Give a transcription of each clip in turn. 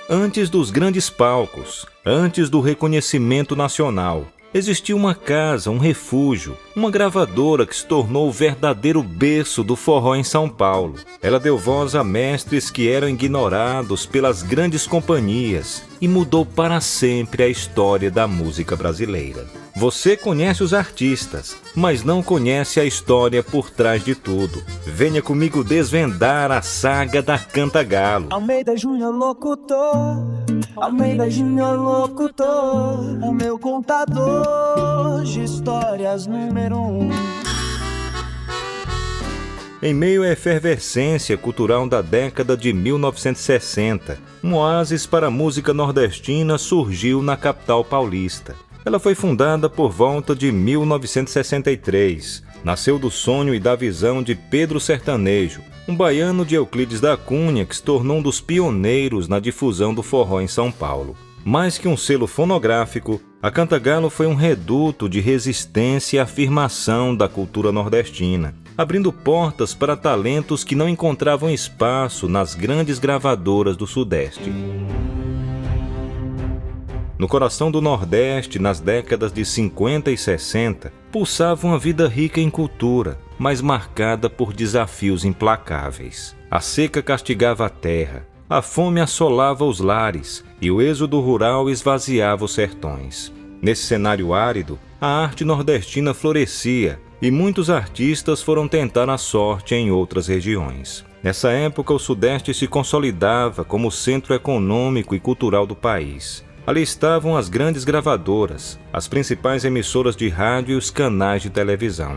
Antes dos grandes palcos, antes do reconhecimento nacional, existia uma casa, um refúgio, uma gravadora que se tornou o verdadeiro berço do forró em São Paulo. Ela deu voz a mestres que eram ignorados pelas grandes companhias e mudou para sempre a história da música brasileira. Você conhece os artistas, mas não conhece a história por trás de tudo. Venha comigo desvendar a saga da Cantagalo. Almeida Júnior locutor, Almeida Júnior locutor, o meu contador de histórias número 1. Em meio à efervescência cultural da década de 1960, um oásis para a música nordestina surgiu na capital paulista. Ela foi fundada por volta de 1963. Nasceu do sonho e da visão de Pedro Sertanejo, um baiano de Euclides da Cunha que se tornou um dos pioneiros na difusão do forró em São Paulo. Mais que um selo fonográfico, a Cantagalo foi um reduto de resistência e afirmação da cultura nordestina, abrindo portas para talentos que não encontravam espaço nas grandes gravadoras do Sudeste. No coração do Nordeste, nas décadas de 50 e 60, pulsava uma vida rica em cultura, mas marcada por desafios implacáveis. A seca castigava a terra, a fome assolava os lares e o êxodo rural esvaziava os sertões. Nesse cenário árido, a arte nordestina florescia e muitos artistas foram tentar a sorte em outras regiões. Nessa época, o Sudeste se consolidava como centro econômico e cultural do país. Ali estavam as grandes gravadoras, as principais emissoras de rádio e os canais de televisão.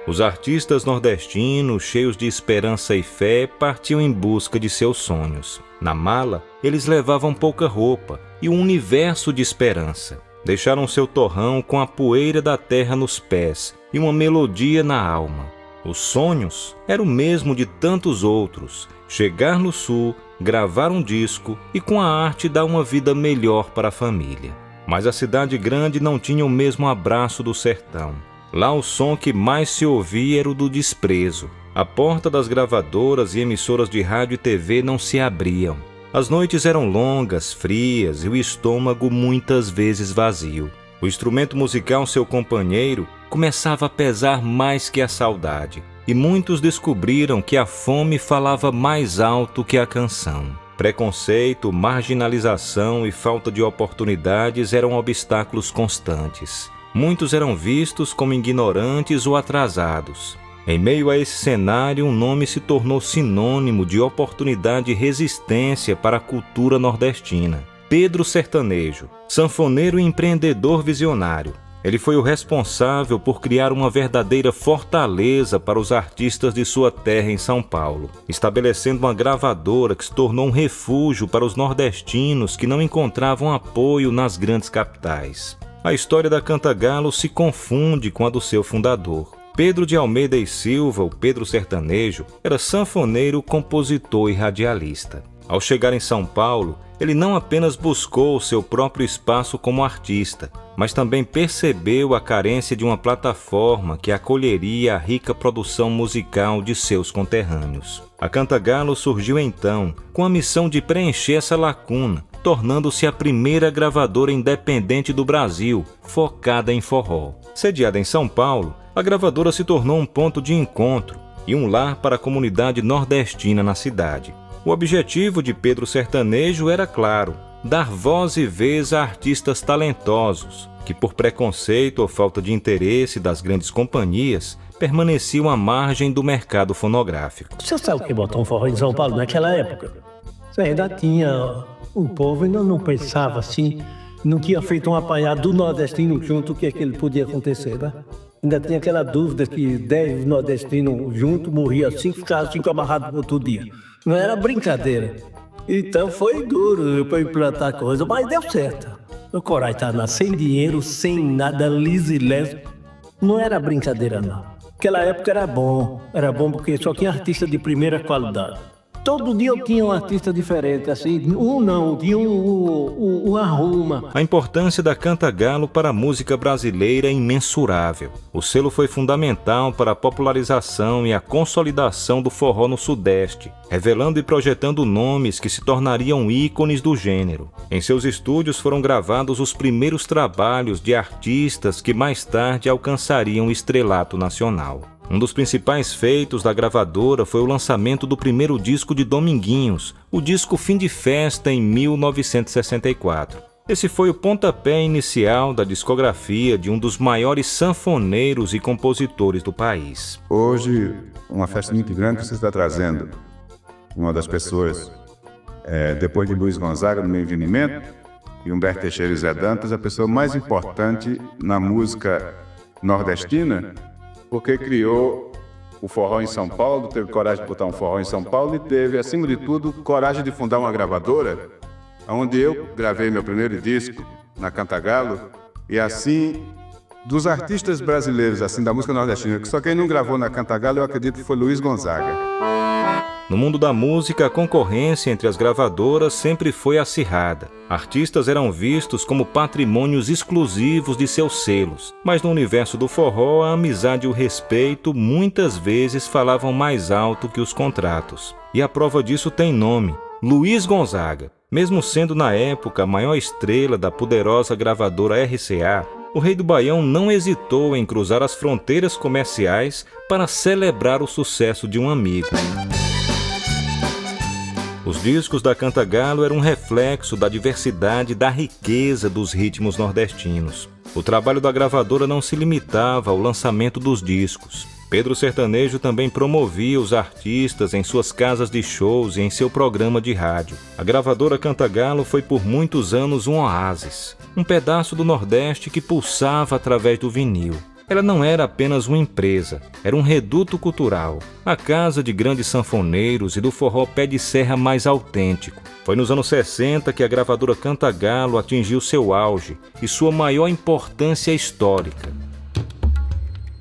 Os artistas nordestinos, cheios de esperança e fé, partiam em busca de seus sonhos. Na mala, eles levavam pouca roupa e um universo de esperança. Deixaram seu torrão com a poeira da terra nos pés e uma melodia na alma. Os sonhos eram o mesmo de tantos outros: chegar no Sul, gravar um disco e com a arte dar uma vida melhor para a família. Mas a cidade grande não tinha o mesmo abraço do sertão. Lá o som que mais se ouvia era o do desprezo. A porta das gravadoras e emissoras de rádio e TV não se abriam. As noites eram longas, frias e o estômago muitas vezes vazio. O instrumento musical, seu companheiro, começava a pesar mais que a saudade. E muitos descobriram que a fome falava mais alto que a canção. Preconceito, marginalização e falta de oportunidades eram obstáculos constantes. Muitos eram vistos como ignorantes ou atrasados. Em meio a esse cenário, um nome se tornou sinônimo de oportunidade e resistência para a cultura nordestina: Pedro Sertanejo, sanfoneiro e empreendedor visionário. Ele foi o responsável por criar uma verdadeira fortaleza para os artistas de sua terra em São Paulo, estabelecendo uma gravadora que se tornou um refúgio para os nordestinos que não encontravam apoio nas grandes capitais. A história da Cantagalo se confunde com a do seu fundador. Pedro de Almeida e Silva, o Pedro Sertanejo, era sanfoneiro, compositor e radialista. Ao chegar em São Paulo, ele não apenas buscou seu próprio espaço como artista, mas também percebeu a carência de uma plataforma que acolheria a rica produção musical de seus conterrâneos. A Cantagalo surgiu então com a missão de preencher essa lacuna, tornando-se a primeira gravadora independente do Brasil, focada em forró. Sediada em São Paulo, a gravadora se tornou um ponto de encontro e um lar para a comunidade nordestina na cidade. O objetivo de Pedro Sertanejo era claro: dar voz e vez a artistas talentosos, que por preconceito ou falta de interesse das grandes companhias, permaneciam à margem do mercado fonográfico. Você sabe o que botou um forró em São Paulo naquela época? Você ainda tinha... O povo ainda não pensava assim, não tinha feito um apanhado do nordestino junto, o que é que ele podia acontecer, né? Ainda tinha aquela dúvida que 10 nordestinos juntos morriam assim, ficavam 5 amarrados no outro dia. Não era brincadeira. Então foi duro para implantar coisa, mas deu certo. O Corai estava sem dinheiro, sem nada, liso e leve. Não era brincadeira, não. Aquela época era bom porque só tinha artista de primeira qualidade. Todo dia eu tinha um artista diferente, assim, tinha o Arruma. A importância da Cantagalo para a música brasileira é imensurável. O selo foi fundamental para a popularização e a consolidação do forró no Sudeste, revelando e projetando nomes que se tornariam ícones do gênero. Em seus estúdios foram gravados os primeiros trabalhos de artistas que mais tarde alcançariam o estrelato nacional. Um dos principais feitos da gravadora foi o lançamento do primeiro disco de Dominguinhos, o disco Fim de Festa, em 1964. Esse foi o pontapé inicial da discografia de um dos maiores sanfoneiros e compositores do país. Hoje, uma festa muito grande que você está trazendo. Uma das pessoas, depois de Luiz Gonzaga, no meu entendimento, e Humberto Teixeira e Zé Dantas, a pessoa mais importante na música nordestina, porque criou o forró em São Paulo, teve coragem de botar um forró em São Paulo e teve, acima de tudo, coragem de fundar uma gravadora, onde eu gravei meu primeiro disco, na Cantagalo, e assim, dos artistas brasileiros, assim, da música nordestina, que só quem não gravou na Cantagalo, eu acredito que foi Luiz Gonzaga. No mundo da música, a concorrência entre as gravadoras sempre foi acirrada. Artistas eram vistos como patrimônios exclusivos de seus selos, mas no universo do forró, a amizade e o respeito muitas vezes falavam mais alto que os contratos. E a prova disso tem nome: Luiz Gonzaga. Mesmo sendo na época a maior estrela da poderosa gravadora RCA, o Rei do Baião não hesitou em cruzar as fronteiras comerciais para celebrar o sucesso de um amigo. Os discos da Cantagalo eram um reflexo da diversidade e da riqueza dos ritmos nordestinos. O trabalho da gravadora não se limitava ao lançamento dos discos. Pedro Sertanejo também promovia os artistas em suas casas de shows e em seu programa de rádio. A gravadora Cantagalo foi por muitos anos um oásis, um pedaço do Nordeste que pulsava através do vinil. Ela não era apenas uma empresa, era um reduto cultural, a casa de grandes sanfoneiros e do forró pé de serra mais autêntico. Foi nos anos 60 que a gravadora Cantagalo atingiu seu auge e sua maior importância histórica.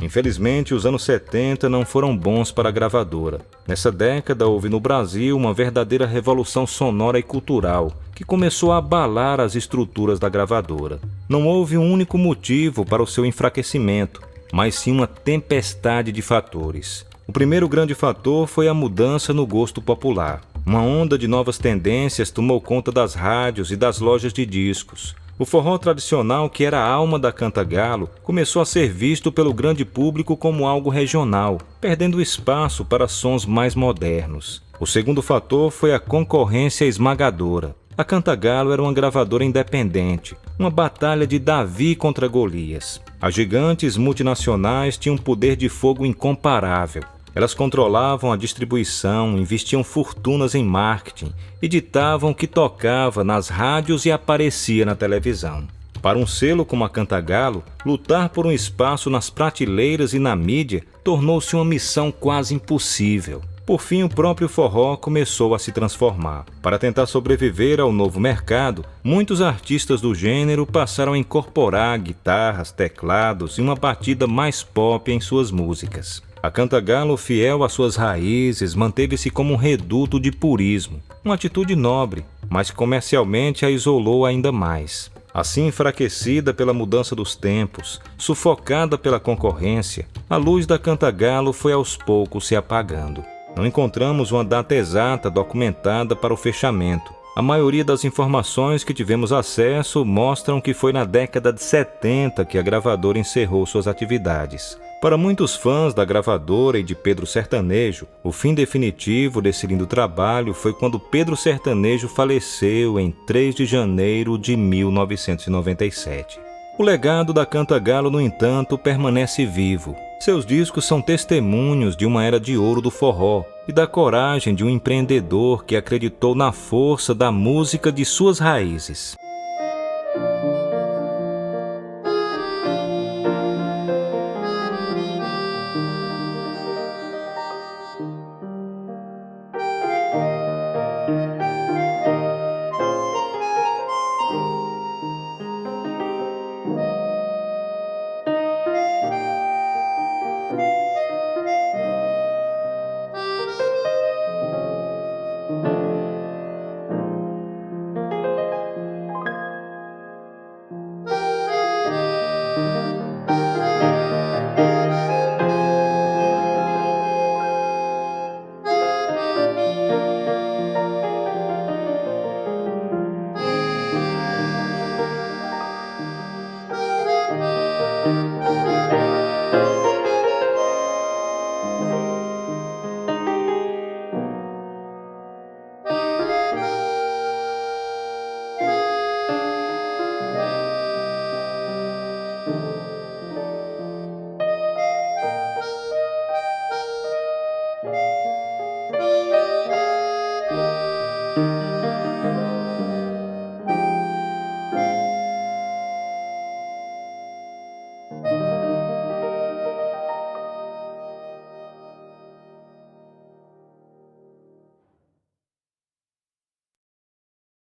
Infelizmente, os anos 70 não foram bons para a gravadora. Nessa década, houve no Brasil uma verdadeira revolução sonora e cultural, que começou a abalar as estruturas da gravadora. Não houve um único motivo para o seu enfraquecimento, mas sim uma tempestade de fatores. O primeiro grande fator foi a mudança no gosto popular. Uma onda de novas tendências tomou conta das rádios e das lojas de discos. O forró tradicional, que era a alma da Cantagalo, começou a ser visto pelo grande público como algo regional, perdendo espaço para sons mais modernos. O segundo fator foi a concorrência esmagadora. A Cantagalo era uma gravadora independente, uma batalha de Davi contra Golias. As gigantes multinacionais tinham um poder de fogo incomparável. Elas controlavam a distribuição, investiam fortunas em marketing e ditavam o que tocava nas rádios e aparecia na televisão. Para um selo como a Cantagalo, lutar por um espaço nas prateleiras e na mídia tornou-se uma missão quase impossível. Por fim, o próprio forró começou a se transformar. Para tentar sobreviver ao novo mercado, muitos artistas do gênero passaram a incorporar guitarras, teclados e uma batida mais pop em suas músicas. A Cantagalo, fiel às suas raízes, manteve-se como um reduto de purismo, uma atitude nobre, mas comercialmente a isolou ainda mais. Assim, enfraquecida pela mudança dos tempos, sufocada pela concorrência, a luz da Cantagalo foi aos poucos se apagando. Não encontramos uma data exata documentada para o fechamento. A maioria das informações que tivemos acesso mostram que foi na década de 70 que a gravadora encerrou suas atividades. Para muitos fãs da gravadora e de Pedro Sertanejo, o fim definitivo desse lindo trabalho foi quando Pedro Sertanejo faleceu em 3 de janeiro de 1997. O legado da Cantagalo, no entanto, permanece vivo. Seus discos são testemunhos de uma era de ouro do forró e da coragem de um empreendedor que acreditou na força da música de suas raízes.